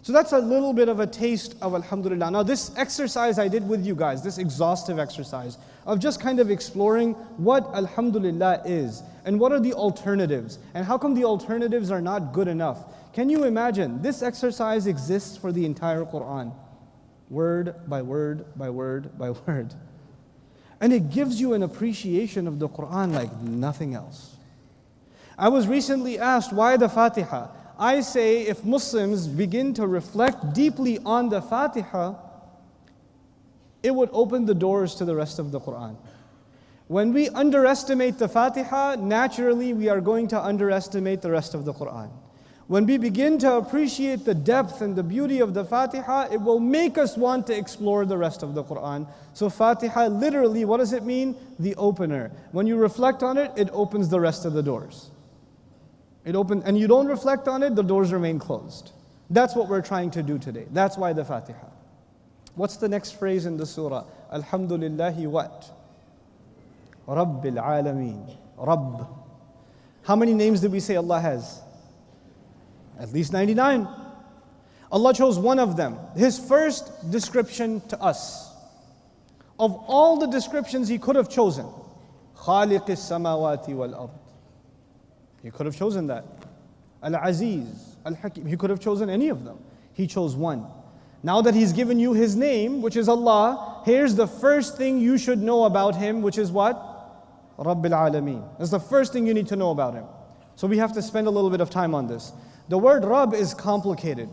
So that's a little bit of a taste of Alhamdulillah. Now this exercise I did with you guys, this exhaustive exercise of just kind of exploring what Alhamdulillah is and what are the alternatives and how come the alternatives are not good enough. Can you imagine? This exercise exists for the entire Quran. Word by word by word by word. And it gives you an appreciation of the Quran like nothing else. I was recently asked, why the Fatiha? I say if Muslims begin to reflect deeply on the Fatiha, it would open the doors to the rest of the Quran. When we underestimate the Fatiha, naturally we are going to underestimate the rest of the Quran. When we begin to appreciate the depth and the beauty of the Fatiha, it will make us want to explore the rest of the Quran. So Fatiha, literally, what does it mean? The opener. When you reflect on it, it opens the rest of the doors. And you don't reflect on it, the doors remain closed. That's what we're trying to do today. That's why the Fatiha. What's the next phrase in the surah? Alhamdulillahi what? Rabbil Alameen. Rabb. How many names did we say Allah has? At least 99. Allah chose one of them. His first description to us. Of all the descriptions He could have chosen, خالق السماوات والأرض. He could have chosen that. Al-Aziz, Al-Hakim. He could have chosen any of them. He chose one. Now that He's given you His name, which is Allah, here's the first thing you should know about Him, which is what? Rabbil Alameen. That's the first thing you need to know about Him. So we have to spend a little bit of time on this. The word Rabb is complicated.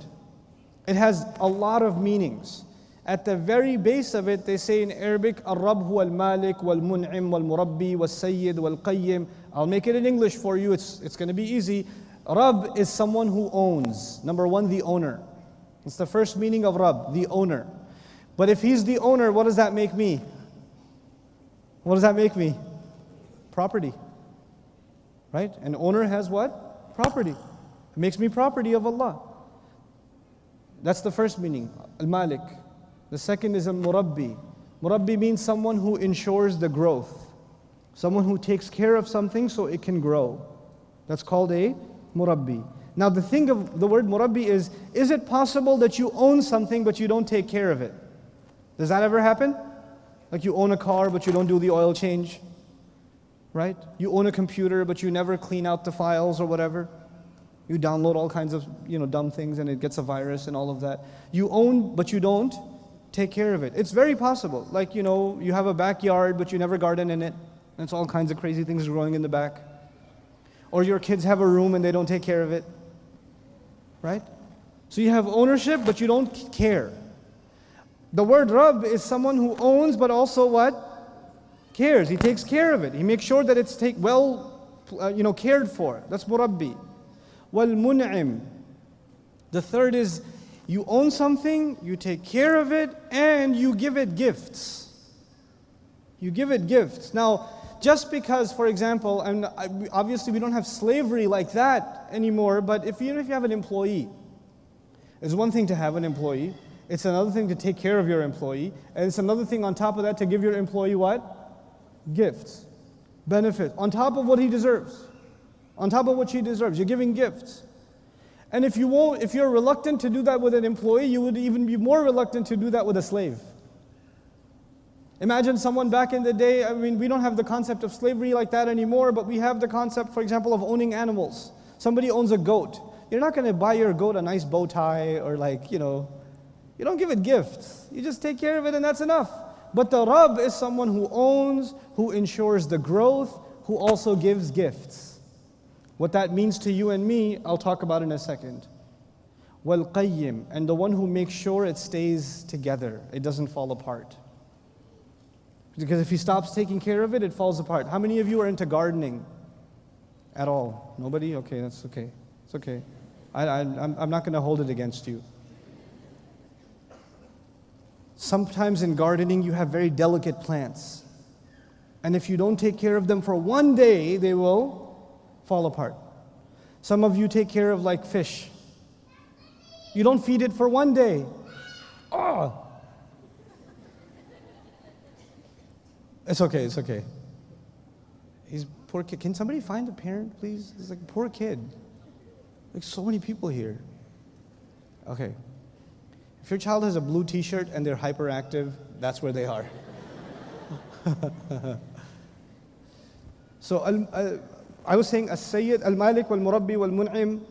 It has a lot of meanings. At the very base of it, they say in Arabic, Ar-Rabb huwa al-Malik wal-Mun'im wal-Murabbi wal-Sayyid wal-Qayyim. I'll make it in English for you, it's going to be easy. Rabb is someone who owns. Number one, the owner. It's the first meaning of Rabb, the owner. But if He's the owner, what does that make me? What does that make me? Property. Right? An owner has what? Property. It makes me property of Allah. That's the first meaning, Al-Malik. The second is Al-Murabbi. Murabbi means someone who ensures the growth. Someone who takes care of something so it can grow. That's called a Murabbi. Now the thing of the word Murabbi is it possible that you own something but you don't take care of it? Does that ever happen? Like you own a car but you don't do the oil change? Right? You own a computer but you never clean out the files or whatever. You download all kinds of dumb things and it gets a virus and all of that. You own but you don't take care of it. It's very possible. Like you have a backyard but you never garden in it. And it's all kinds of crazy things growing in the back. Or your kids have a room and they don't take care of it. Right? So you have ownership but you don't care. The word Rabb is someone who owns but also what? Cares. He takes care of it. He makes sure that it's cared for. That's Murabbi. Wal-Mun'im. The third is you own something, you take care of it, and you give it gifts. You give it gifts. Now, just because, for example, and obviously we don't have slavery like that anymore, but if you have an employee, it's one thing to have an employee, it's another thing to take care of your employee, and it's another thing on top of that to give your employee what? Gifts, benefit, on top of what he deserves. On top of what she deserves, you're giving gifts. And if you're reluctant to do that with an employee, you would even be more reluctant to do that with a slave. Imagine someone back in the day, we don't have the concept of slavery like that anymore, but we have the concept, for example, of owning animals. Somebody owns a goat. You're not going to buy your goat a nice bow tie or you don't give it gifts. You just take care of it and that's enough. But the Rabb is someone who owns, who ensures the growth, who also gives gifts. What that means to you and me, I'll talk about in a second. Wal-Qayyim, and the one who makes sure it stays together, it doesn't fall apart. Because if He stops taking care of it, it falls apart. How many of you are into gardening at all? Nobody? Okay, that's okay. It's okay. I'm not going to hold it against you. Sometimes in gardening, you have very delicate plants. And if you don't take care of them for one day, they will fall apart. Some of you take care of fish. You don't feed it for one day. Oh! It's okay, it's okay. He's poor kid. Can somebody find a parent, please? He's poor kid. So many people here. Okay. If your child has a blue t-shirt and they're hyperactive, that's where they are. So I was saying As-Sayyid, Al-Malik, Wal-Murabbi, Wal-Mun'im,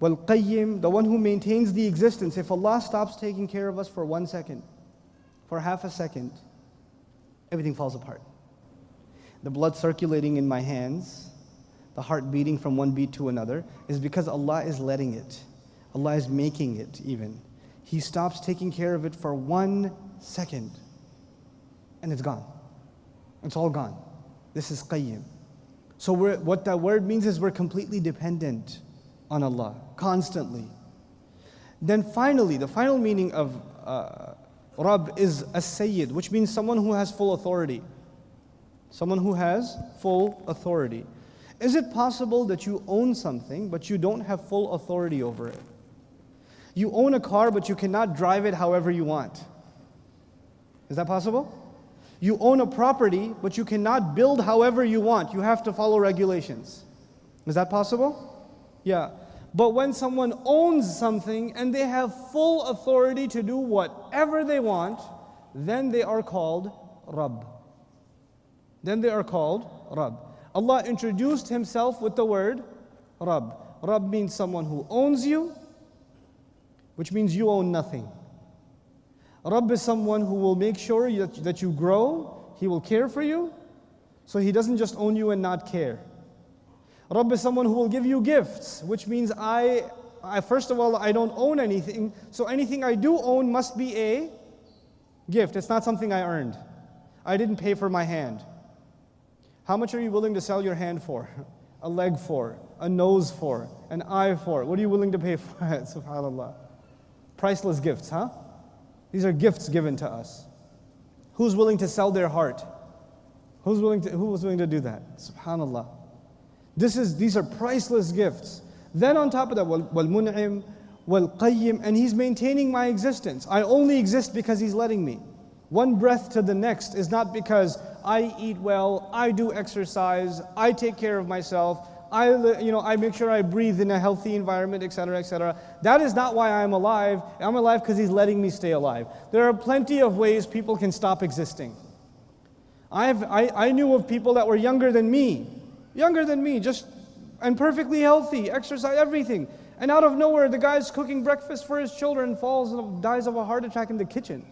Wal-Qayyim, the one who maintains the existence. If Allah stops taking care of us for 1 second, for half a second, everything falls apart. The blood circulating in my hands, the heart beating from one beat to another, is because Allah is letting it. Allah is making it even. He stops taking care of it for 1 second, and it's gone. It's all gone. This is Qayyim. So what that word means is we're completely dependent on Allah, constantly. Then finally, the final meaning of Rabb is As-Sayyid, which means someone who has full authority. Someone who has full authority. Is it possible that you own something, but you don't have full authority over it? You own a car, but you cannot drive it however you want. Is that possible? You own a property, but you cannot build however you want. You have to follow regulations. Is that possible? Yeah. But when someone owns something and they have full authority to do whatever they want, then they are called Rabb. Then they are called Rabb. Allah introduced Himself with the word Rabb. Rabb means someone who owns you, which means you own nothing. Rabb is someone who will make sure that you grow. He will care for you. So He doesn't just own you and not care. Rabb is someone who will give you gifts, which means I first of all, I don't own anything. So anything I do own must be a gift. It's not something I earned. I didn't pay for my hand. How much are you willing to sell your hand for? A leg for? A nose for? An eye for? What are you willing to pay for it? SubhanAllah. Priceless gifts, huh? These are gifts given to us. Who's willing to sell their heart? Who was willing to do that? SubhanAllah. These are priceless gifts. Then on top of that, wal-mun'im, wal-qayyim, and He's maintaining my existence. I only exist because He's letting me. One breath to the next is not because I eat well, I do exercise, I take care of myself, I make sure I breathe in a healthy environment, etc., etc. That is not why I'm alive. I'm alive because He's letting me stay alive. There are plenty of ways people can stop existing. I knew of people that were younger than me, and perfectly healthy, exercise, everything. And out of nowhere, the guy's cooking breakfast for his children, falls and dies of a heart attack in the kitchen.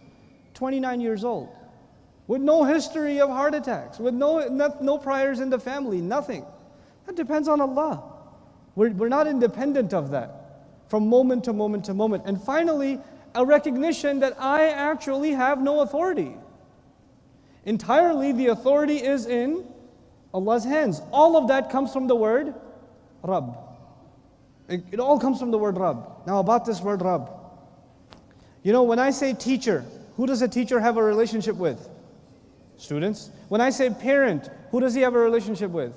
29 years old, with no history of heart attacks, with no priors in the family, nothing. That depends on Allah. We're not independent of that from moment to moment to moment. And finally, a recognition that I actually have no authority. Entirely, the authority is in Allah's hands. All of that comes from the word Rabb. It all comes from the word Rabb. Now about this word Rabb. When I say teacher, who does a teacher have a relationship with? Students. When I say parent, who does he have a relationship with?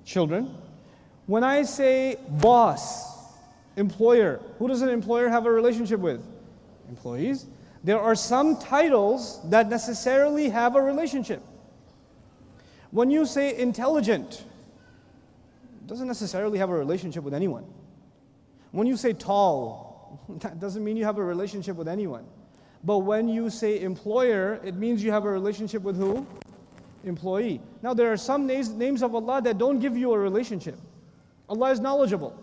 Children. When I say boss, employer, who does an employer have a relationship with? Employees. There are some titles that necessarily have a relationship. When you say intelligent, it doesn't necessarily have a relationship with anyone. When you say tall, that doesn't mean you have a relationship with anyone. But when you say employer, it means you have a relationship with who? Employee. Now there are some names of Allah that don't give you a relationship. Allah is knowledgeable.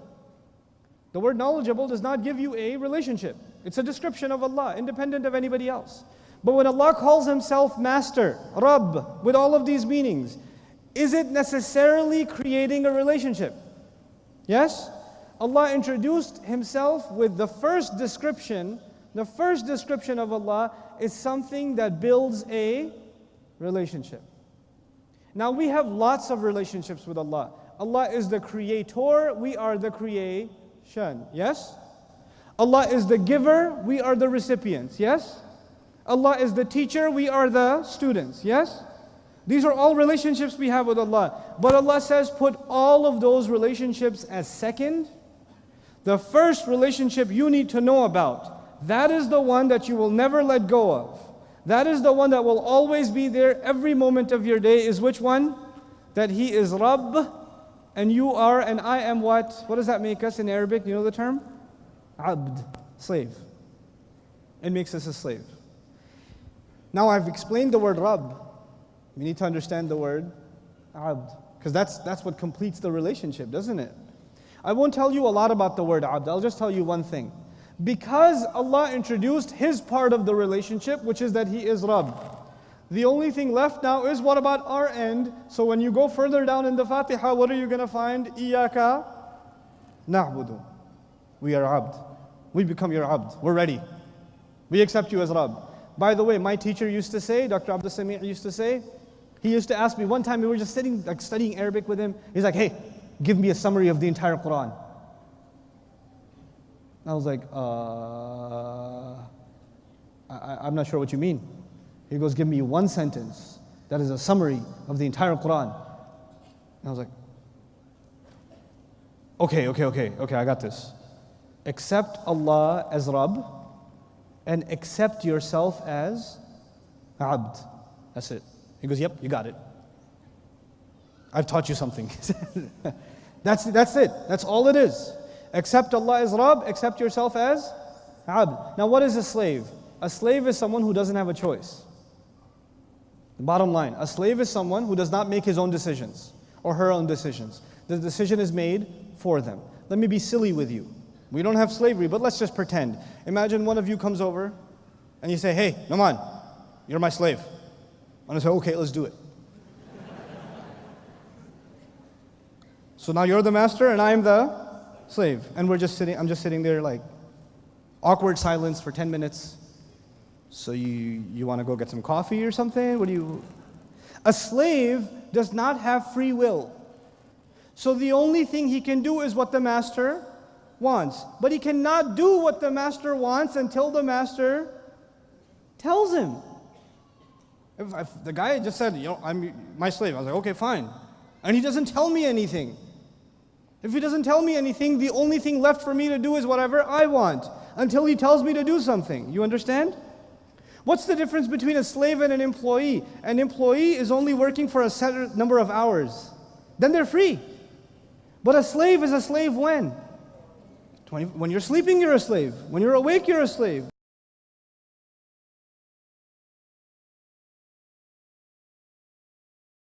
The word knowledgeable does not give you a relationship. It's a description of Allah, independent of anybody else. But when Allah calls Himself Master, Rabb, with all of these meanings, is it necessarily creating a relationship? Yes? Allah introduced Himself with the first description. The first description of Allah is something that builds a relationship. Now we have lots of relationships with Allah. Allah is the creator, we are the creation. Yes? Allah is the giver, we are the recipients. Yes? Allah is the teacher, we are the students. Yes? These are all relationships we have with Allah. But Allah says put all of those relationships as second. The first relationship you need to know about, that is the one that you will never let go of. That is the one that will always be there every moment of your day. Is which one? That He is Rabb, and you are, and I am what? What does that make us in Arabic? You know the term? Abd, slave. It makes us a slave. Now I've explained the word Rabb. We need to understand the word Abd, because that's what completes the relationship, doesn't it? I won't tell you a lot about the word Abd. I'll just tell you one thing. Because Allah introduced His part of the relationship, which is that He is Rabb, the only thing left now is what about our end? So when you go further down in the Fatiha, what are you going to find? Iyaka na'budu. We are Abd. We become your Abd. We're ready. We accept you as Rabb. By the way, my teacher used to say, Dr. Abdul Sami' used to say, he used to ask me, one time we were just sitting, like studying Arabic with him. He's like, hey, give me a summary of the entire Quran. I was like, I'm not sure what you mean. He goes, give me one sentence that is a summary of the entire Quran. And I was like, okay, I got this. Accept Allah as Rabb and accept yourself as Abd. That's it. He goes, yep, you got it. I've taught you something. That's it. That's all it is. Accept Allah as Rabb, accept yourself as Abd. Now what is a slave? A slave is someone who doesn't have a choice. The bottom line, a slave is someone who does not make his own decisions or her own decisions. The decision is made for them. Let me be silly with you. We don't have slavery, but let's just pretend. Imagine one of you comes over and you say, hey, Nouman, you're my slave. And I say, okay, let's do it. So now you're the master and I'm the slave. And I'm just sitting there like, awkward silence for 10 minutes. So you want to go get some coffee or something? A slave does not have free will. So the only thing he can do is what the master wants. But he cannot do what the master wants until the master tells him. If the guy just said, I'm my slave, I was like, okay, fine. And he doesn't tell me anything. If he doesn't tell me anything, the only thing left for me to do is whatever I want until he tells me to do something. You understand? What's the difference between a slave and an employee? An employee is only working for a set number of hours. Then they're free. But a slave is a slave when? When you're sleeping, you're a slave. When you're awake, you're a slave.